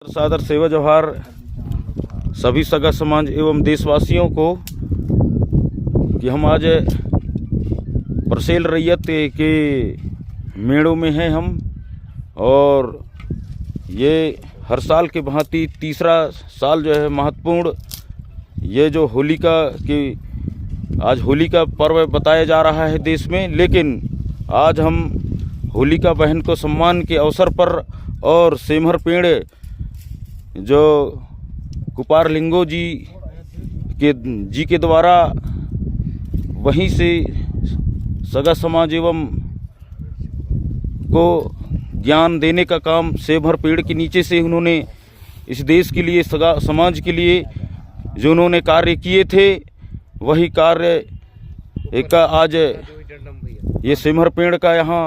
सादर सेवा जोहार सभी सगा समाज एवं देशवासियों को कि हम आज परसेल रैयत के मेड़ों में हैं हम, और ये हर साल के भांति तीसरा साल जो है महत्वपूर्ण ये जो होलिका की आज होली का पर्व बताया जा रहा है देश में। लेकिन आज हम होलिका बहन को सम्मान के अवसर पर और सेमहर पेड़ जो कुपार लिंगो जी के द्वारा वहीं से सगा समाज एवं को ज्ञान देने का काम सेमहर पेड़ के नीचे से उन्होंने इस देश के लिए सगा समाज के लिए जो उन्होंने कार्य किए थे वही कार्य एक आज ये सेमहर पेड़ का यहाँ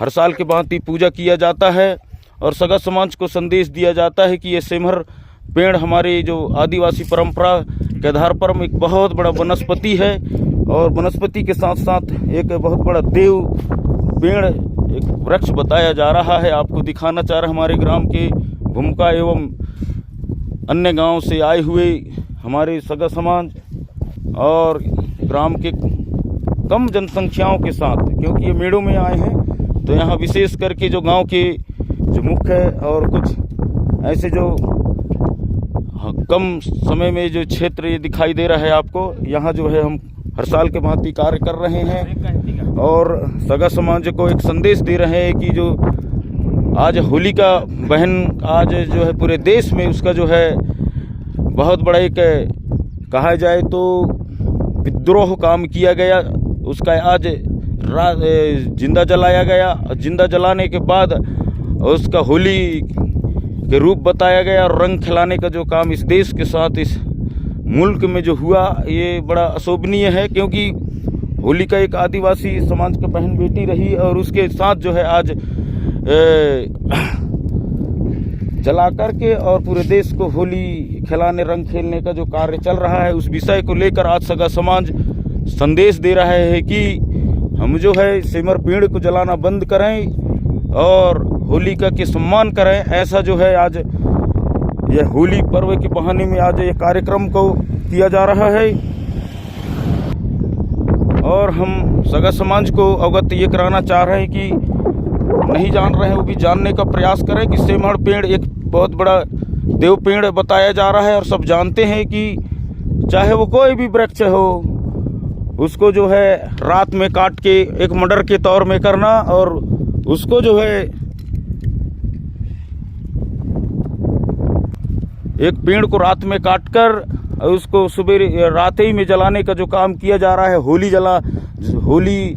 हर साल के भांति पूजा किया जाता है और सगा समाज को संदेश दिया जाता है कि ये सेमहर पेड़ हमारे जो आदिवासी परंपरा के आधार पर एक बहुत बड़ा वनस्पति है, और वनस्पति के साथ साथ एक बहुत बड़ा देव पेड़ एक वृक्ष बताया जा रहा है। आपको दिखाना चाह रहा है हमारे ग्राम के भूमिका एवं अन्य गांव से आए हुए हमारे सगा समाज और ग्राम के कम जनसंख्याओं के साथ, क्योंकि ये मेड़ों में आए हैं तो यहाँ विशेष करके जो गांव के जो मुख्य और कुछ ऐसे जो कम समय में जो क्षेत्र ये दिखाई दे रहा है आपको, यहाँ जो है हम हर साल के भांति कार्य कर रहे हैं और सगा समाज को एक संदेश दे रहे हैं कि जो आज होलिका बहन आज जो है पूरे देश में उसका जो है बहुत बड़ा एक कहा जाए तो विद्रोह काम किया गया, उसका आज जिंदा जलाया गया। जिंदा जलाने के बाद उसका होली के रूप बताया गया और रंग खिलाने का जो काम इस देश के साथ इस मुल्क में जो हुआ ये बड़ा अशोभनीय है, क्योंकि होली का एक आदिवासी समाज का बहन बेटी रही और उसके साथ जो है आज जला करके और पूरे देश को होली खिलाने रंग खेलने का जो कार्य चल रहा है उस विषय को लेकर आज सगा समाज संदेश दे रहा है कि हम जो है सेमहर पेड़ को जलाना बंद करें और होलिका के सम्मान करें। ऐसा जो है आज यह होली पर्व के बहाने में आज ये कार्यक्रम को किया जा रहा है और हम सगा समाज को अवगत ये कराना चाह रहे हैं कि नहीं जान रहे हैं वो भी जानने का प्रयास करें कि सेमहर पेड़ एक बहुत बड़ा देव पेड़ बताया जा रहा है और सब जानते हैं कि चाहे वो कोई भी वृक्ष हो उसको जो है रात में काट के एक मर्डर के तौर में करना और उसको जो है एक पेड़ को रात में काटकर उसको सुबह रात ही में जलाने का जो काम किया जा रहा है, होली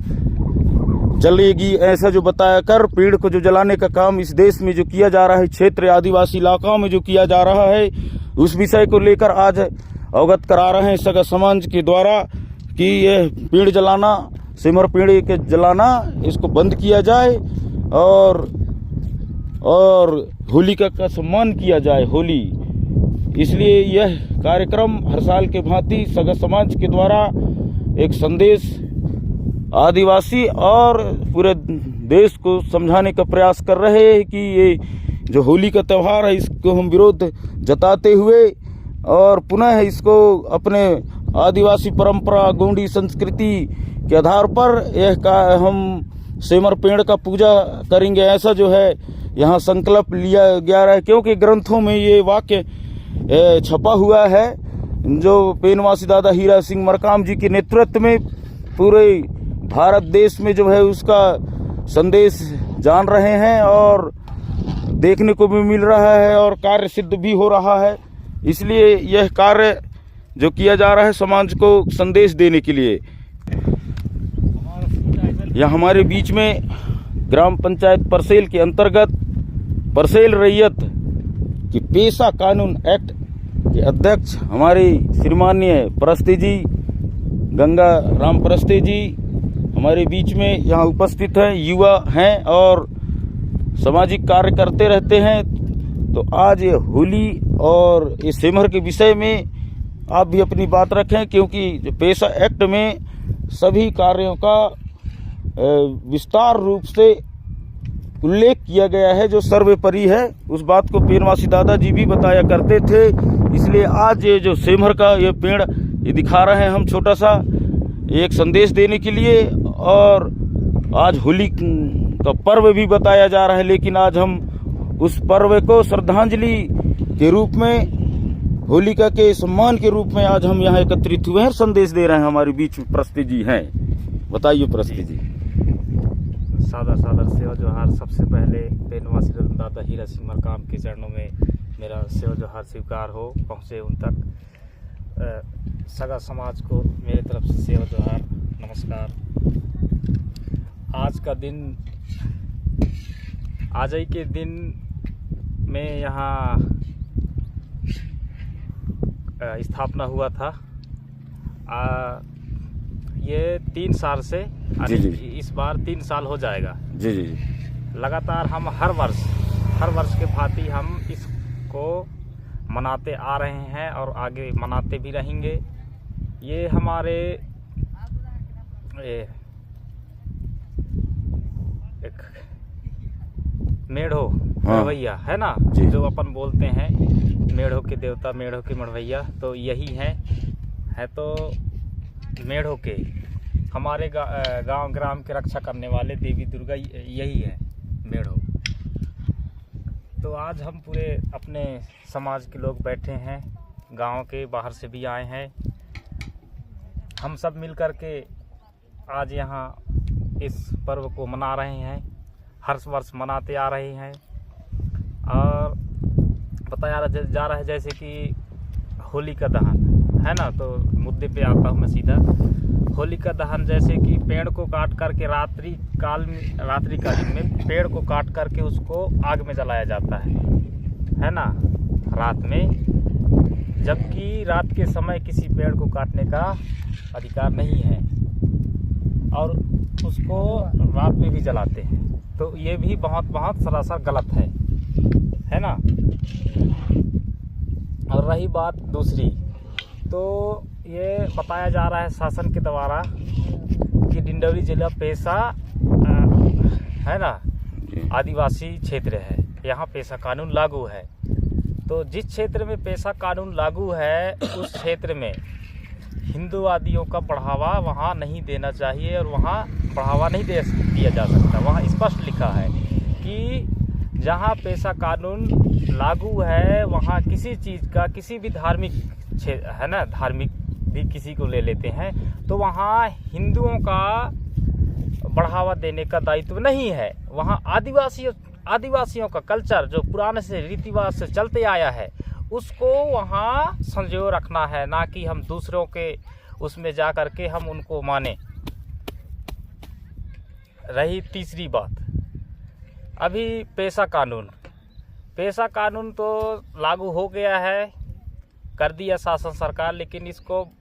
जलेगी ऐसा जो बताया कर पेड़ को जो जलाने का काम इस देश में जो किया जा रहा है, क्षेत्र आदिवासी इलाकाओं में जो किया जा रहा है, उस विषय को लेकर आज अवगत करा रहे हैं सगा समाज के द्वारा कि यह पेड़ जलाना सेमहर पेड़ के जलाना इसको बंद किया जाए और होलिका का सम्मान किया जाए होली। इसलिए यह कार्यक्रम हर साल के भांति सगा समाज के द्वारा एक संदेश आदिवासी और पूरे देश को समझाने का प्रयास कर रहे हैं कि ये जो होली का त्यौहार है इसको हम विरोध जताते हुए और पुनः इसको अपने आदिवासी परंपरा गोंडी संस्कृति के आधार पर हम सेमहर पेड़ का पूजा करेंगे, ऐसा जो है यहाँ संकल्प लिया गया है। क्योंकि ग्रंथों में ये वाक्य छपा हुआ है जो पेनवासी दादा हीरा सिंह मरकाम जी के नेतृत्व में पूरे भारत देश में जो है उसका संदेश जान रहे हैं और देखने को भी मिल रहा है और कार्य सिद्ध भी हो रहा है। इसलिए यह कार्य जो किया जा रहा है समाज को संदेश देने के लिए। यह हमारे बीच में ग्राम पंचायत परसेल के अंतर्गत परसेल रैयत की पेशा कानून एक्ट के अध्यक्ष हमारे श्रीमाननीय परस्ते जी गंगा राम परस्ते जी हमारे बीच में यहाँ उपस्थित है, युवा हैं और सामाजिक कार्य करते रहते हैं। तो आज ये होली और ये सेमहर के विषय में आप भी अपनी बात रखें, क्योंकि पेशा एक्ट में सभी कार्यों का विस्तार रूप से उल्लेख किया गया है जो सर्वोपरि है। उस बात को पेड़वासी दादाजी भी बताया करते थे। इसलिए आज ये जो सेमर का ये पेड़ ये दिखा रहे हैं हम छोटा सा एक संदेश देने के लिए। और आज होली का पर्व भी बताया जा रहा है, लेकिन आज हम उस पर्व को श्रद्धांजलि के रूप में, होलिका के सम्मान के रूप में आज हम यहाँ एकत्रित हुए हैं, संदेश दे रहे हैं। हमारे बीच प्रस्ती जी हैं, बताइए प्रस्ती जी। सादर सादर सेवा जोहार। सबसे पहले पेड़वासी दादा हीरा सिंह मरकाम के चरणों में मेरा सेवा जोहार स्वीकार हो पहुँचे उन तक। सगा समाज को मेरे तरफ से सेवा जोहार, नमस्कार। आज का दिन, आज ही के दिन में यहाँ स्थापना हुआ था। ये 3 साल से, जी। इस बार 3 साल हो जाएगा। जी। लगातार हम हर वर्ष के भांति हम इसको मनाते आ रहे हैं और आगे मनाते भी रहेंगे। ये हमारे एक मेढ़ो मढ़वैया है ना, जो अपन बोलते हैं मेढ़ो के देवता, मेढ़ो के मढ़वैया, तो यही है तो मेढ़ो के हमारे गांव ग्राम के रक्षा करने वाले देवी दुर्गा यही है, मेढ़ो। तो आज हम पूरे अपने समाज के लोग बैठे हैं, गांव के बाहर से भी आए हैं। हम सब मिलकर के आज यहाँ इस पर्व को मना रहे हैं, हर वर्ष मनाते आ रहे हैं। और बताया जा रहा है जैसे कि होली का दहन है ना, तो मुद्दे पे आता हूँ मैं सीधा। होली का दहन जैसे कि पेड़ को काट करके रात्रि कालीन में पेड़ को काट करके उसको आग में जलाया जाता है ना, रात में। जबकि रात के समय किसी पेड़ को काटने का अधिकार नहीं है और उसको रात में भी जलाते हैं, तो ये भी बहुत सरासर गलत है ना। और रही बात दूसरी, तो ये बताया जा रहा है शासन के द्वारा कि डिंडौरी जिला पेशा है ना, आदिवासी क्षेत्र है, यहाँ पेशा कानून लागू है। तो जिस क्षेत्र में पेशा कानून लागू है उस क्षेत्र में हिंदूवादियों का बढ़ावा वहाँ नहीं देना चाहिए और वहाँ बढ़ावा नहीं दिया जा सकता। वहाँ स्पष्ट लिखा है कि जहाँ पेशा कानून लागू है वहाँ किसी चीज़ का, किसी भी धार्मिक है ना, धार्मिक भी किसी को ले लेते हैं, तो वहाँ हिंदुओं का बढ़ावा देने का दायित्व नहीं है। वहाँ आदिवासियों का कल्चर जो पुराने से रीतिवाज से चलते आया है उसको वहाँ संजो रखना है, ना कि हम दूसरों के उसमें जा कर के हम उनको माने। रही तीसरी बात, अभी पेशा कानून तो लागू हो गया है, कर दिया शासन सरकार, लेकिन इसको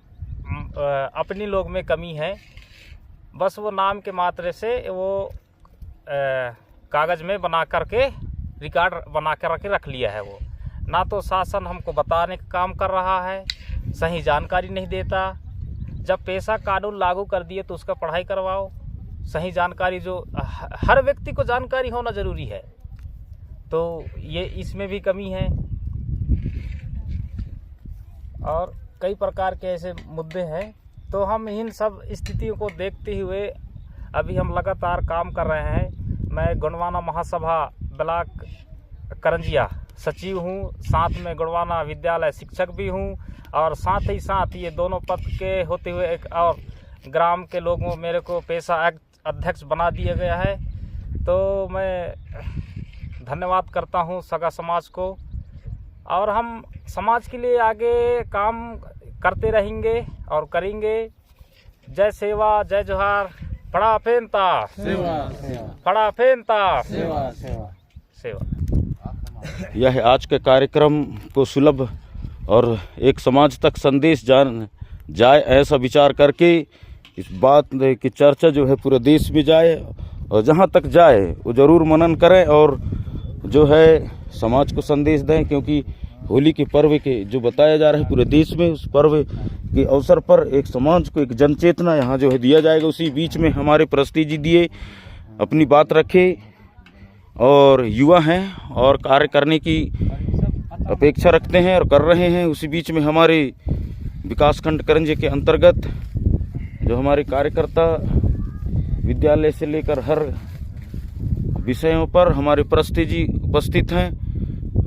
अपनी लोग में कमी है। बस वो नाम के मात्रे से वो कागज़ में बना करके रिकॉर्ड बना कर रख लिया है। वो ना तो शासन हमको बताने का काम कर रहा है, सही जानकारी नहीं देता। जब पेशा कानून लागू कर दिए तो उसका पढ़ाई करवाओ, सही जानकारी, जो हर व्यक्ति को जानकारी होना ज़रूरी है। तो ये इसमें भी कमी है। और कई प्रकार के ऐसे मुद्दे हैं। तो हम इन सब स्थितियों को देखते हुए अभी हम लगातार काम कर रहे हैं। मैं गोंडवाना महासभा ब्लॉक करंजिया सचिव हूँ, साथ में गोंडवाना विद्यालय शिक्षक भी हूँ, और साथ ही साथ ये दोनों पद के होते हुए एक और ग्राम के लोगों मेरे को पेशा अध्यक्ष बना दिया गया है। तो मैं धन्यवाद करता हूँ सगा समाज को, और हम समाज के लिए आगे काम करते रहेंगे और करेंगे। जय सेवा, जय जोहार। फड़ा फेंता सेवा, फड़ा फेंता सेवा। यह आज के कार्यक्रम को सुलभ और एक समाज तक संदेश जाए ऐसा विचार करके इस बात की चर्चा जो है पूरे देश में जाए, और जहाँ तक जाए वो ज़रूर मनन करें और जो है समाज को संदेश दें। क्योंकि होली के पर्व के जो बताया जा रहा है पूरे देश में, उस पर्व के अवसर पर एक समाज को एक जन चेतना यहाँ जो है दिया जाएगा। उसी बीच में हमारे प्रस्ती जी दिए अपनी बात रखे और युवा हैं और कार्य करने की अपेक्षा रखते हैं और कर रहे हैं। उसी बीच में हमारे विकासखंड करंजे के अंतर्गत जो हमारे कार्यकर्ता विद्यालय से लेकर हर विषयों पर हमारे परस्ती जी उपस्थित हैं।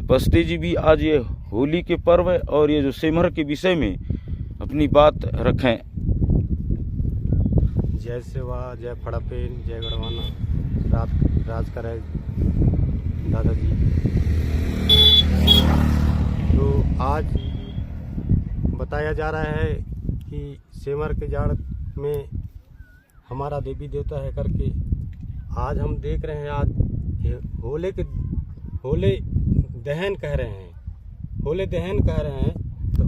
परस्ती जी भी आज ये होली के पर्व और ये जो सेमर के विषय में अपनी बात रखें। जय सेवा, जय फड़ापेन, जय गढ़वाना, राज करे दादाजी। तो आज बताया जा रहा है कि सेमर के जाड़ में हमारा देवी देवता है करके आज हम देख रहे हैं। आज होले दहन कह रहे हैं, होले दहन कह रहे हैं। तो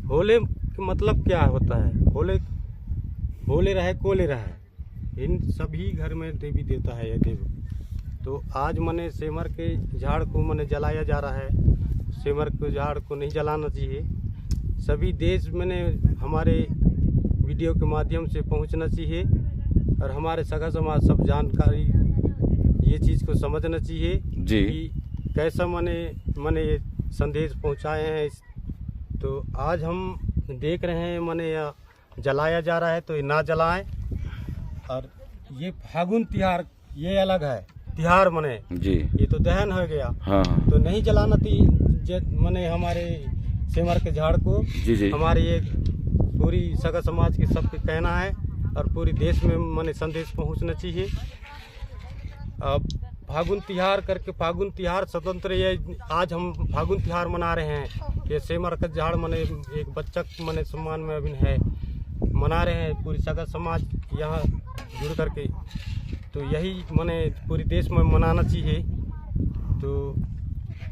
होले का मतलब क्या होता है? होले रहे कोले रहे, इन सभी घर में देवी देवता है ये देव। तो आज मने सेमर के झाड़ को मने जलाया जा रहा है। सेमर के झाड़ को नहीं जलाना चाहिए। सभी देश मने हमारे वीडियो के माध्यम से पहुंचना चाहिए और हमारे सगा समाज सब जानकारी ये चीज़ को समझना चाहिए जी कि कैसा मने ये संदेश पहुंचाए हैं। तो आज हम देख रहे हैं मने जलाया जा रहा है, तो ये ना जलाएं। और ये फागुन तिहार ये अलग है तिहार मने जी, ये तो दहन हो गया। हाँ तो नहीं जलाना थी मने हमारे सेमर के झाड़ को। जी जी, हमारे ये पूरी सगा समाज के सबके कहना है और पूरे देश में मने संदेश पहुंचना चाहिए। अब फागुन तिहार करके, फागुन तिहार स्वतंत्र ये आज हम फागुन तिहार मना रहे हैं। ये सेमर का झाड़ मने एक बच्चा मने सम्मान में अभी है मना रहे हैं पूरी सगा समाज यहाँ जुड़ करके। तो यही मने पूरे देश में मनाना चाहिए। तो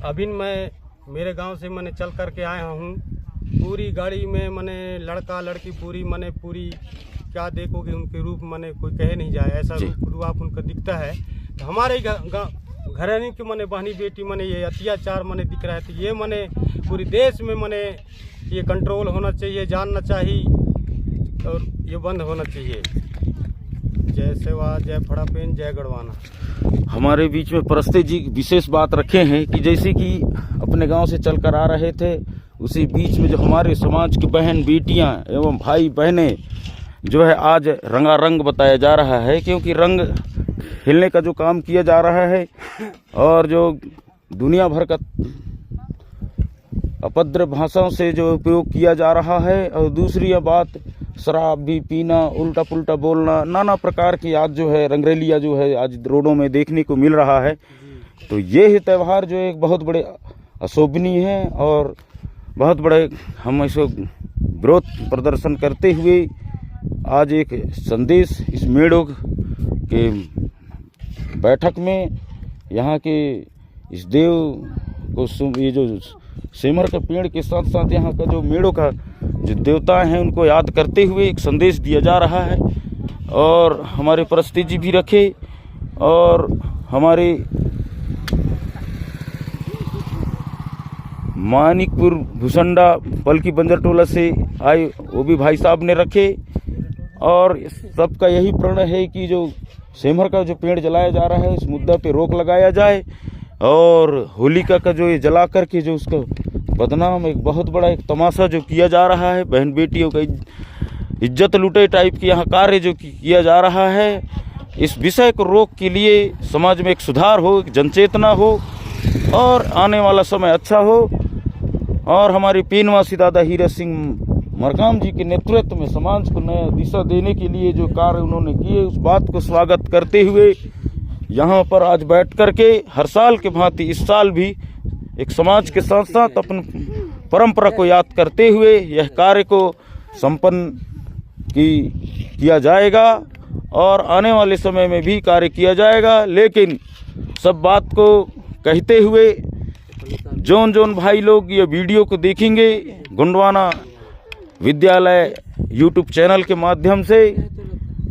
अभी मैं मेरे गांव से मैंने चल करके आया हूँ। पूरी गाड़ी में मैंने लड़का लड़की पूरी क्या देखोगे उनके रूप मैंने कोई कहे नहीं जाए, ऐसा रूप आप उनका दिखता है। तो हमारे घरानी के मने बहनी बेटी मने ये अत्याचार मने दिख रहा है। तो ये मने पूरे देश में मने ये कंट्रोल होना चाहिए, जानना चाहिए और ये बंद होना चाहिए। जय सेवा, जय फड़ापेन, जय गढ़वाना। हमारे बीच में परस्ते जी विशेष बात रखे हैं कि जैसे कि अपने गांव से चलकर आ रहे थे, उसी बीच में जो हमारे समाज की बहन बेटियां एवं भाई बहनें जो है आज रंगारंग बताया जा रहा है। क्योंकि रंग खेलने का जो काम किया जा रहा है और जो दुनिया भर का अपद्र भाषाओं से जो उपयोग किया जा रहा है, और दूसरी बात शराब भी पीना, उल्टा पुल्टा बोलना, नाना प्रकार की आज जो है रंगरेलिया जो है आज रोडों में देखने को मिल रहा है। तो ये ही त्यौहार जो एक बहुत बड़े अशोभनीय है और बहुत बड़े हम इसको विरोध प्रदर्शन करते हुए आज एक संदेश इस मेड़ों के बैठक में यहाँ के इस देव को ये जो सेमर के पेड़ के साथ साथ यहाँ का जो मेड़ों का जो देवता हैं उनको याद करते हुए एक संदेश दिया जा रहा है। और हमारे परस्ती जी भी रखे और हमारे मानिकपुर भूसंडा पलकी बंजर टोला से आए वो भी भाई साहब ने रखे। और सबका यही प्रण है कि जो सेमर का जो पेड़ जलाया जा रहा है उस मुद्दा पे रोक लगाया जाए और होलिका का जो ये जला करके जो उसका बदनाम एक बहुत बड़ा एक तमाशा जो किया जा रहा है, बहन बेटियों का इज्जत लूटे टाइप की यहाँ कार्य जो किया जा रहा है, इस विषय को रोक के लिए समाज में एक सुधार हो, एक जनचेतना हो और आने वाला समय अच्छा हो। और हमारे पीनवासी दादा हीरा सिंह मरकाम जी के नेतृत्व में समाज को नया दिशा देने के लिए जो कार्य उन्होंने किए उस बात को स्वागत करते हुए यहाँ पर आज बैठ करके हर साल के भांति इस साल भी एक समाज के साथ साथ अपनी परंपरा को याद करते हुए यह कार्य को संपन्न किया जाएगा और आने वाले समय में भी कार्य किया जाएगा। लेकिन सब बात को कहते हुए जोन भाई लोग ये वीडियो को देखेंगे गोंडवाना विद्यालय यूट्यूब चैनल के माध्यम से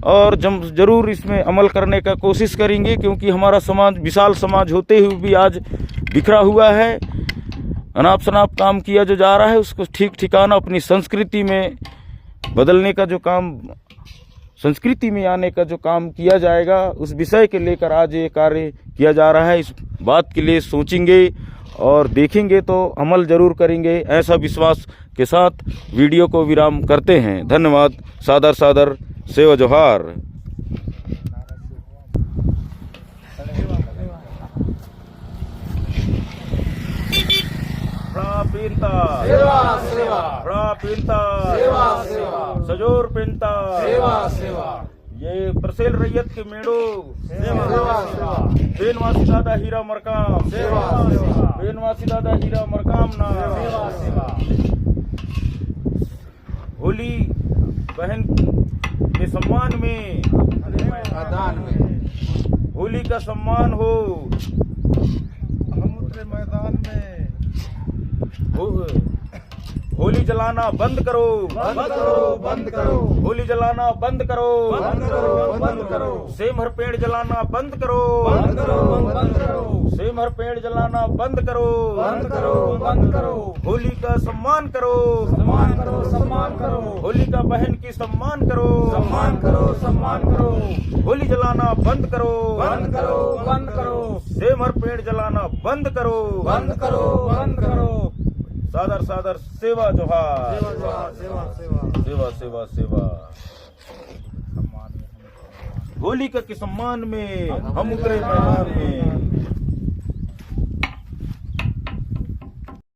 और जरूर इसमें अमल करने का कोशिश करेंगे, क्योंकि हमारा समाज विशाल समाज होते हुए भी आज बिखरा हुआ है। अनाप शनाप काम किया जो जा रहा है उसको ठीक ठिकाना अपनी संस्कृति में बदलने का जो काम संस्कृति में आने का जो काम किया जाएगा, उस विषय के लेकर आज ये कार्य किया जा रहा है। इस बात के लिए सोचेंगे और देखेंगे तो अमल जरूर करेंगे, ऐसा विश्वास के साथ वीडियो को विराम करते हैं। धन्यवाद। सादर सादर सेवा जोहार। पिंता सेवा सेवा, पिंता सेवा सेवा, सजोर पिंता सेवा सेवा, ये परसेल रैयत के मेड़ो सेवा सेवा, बेनवासी दादा हीरा मरकाम सेवा सेवा, बेनवासी दादा हीरा मरकाम ना सेवा सेवा। होली बहन के सम्मान में, मैदान में, होली का सम्मान हो। समुद्र मैदान में होली जलाना बंद करो, बंद करो, बंद करो, होली जलाना बंद करो, बंद करो, बंद करो, सेमहर पेड़ जलाना बंद करो, बंद करो, बंद करो, सेमहर पेड़ जलाना बंद करो, बंद करो, बंद करो, होली का सम्मान करो, सम्मान करो, सम्मान करो, होली का बहन की सम्मान करो, सम्मान करो, सम्मान करो, होली जलाना बंद करो, बंद करो, बंद करो, सेमहर पेड़ जलाना बंद करो, बंद करो, बंद करो। सादर सादर सेवा जोहार। सेवा सेवा सेवा, सेवा सेवा सेवा। होली का के सम्मान में हम उतरे मैदान में।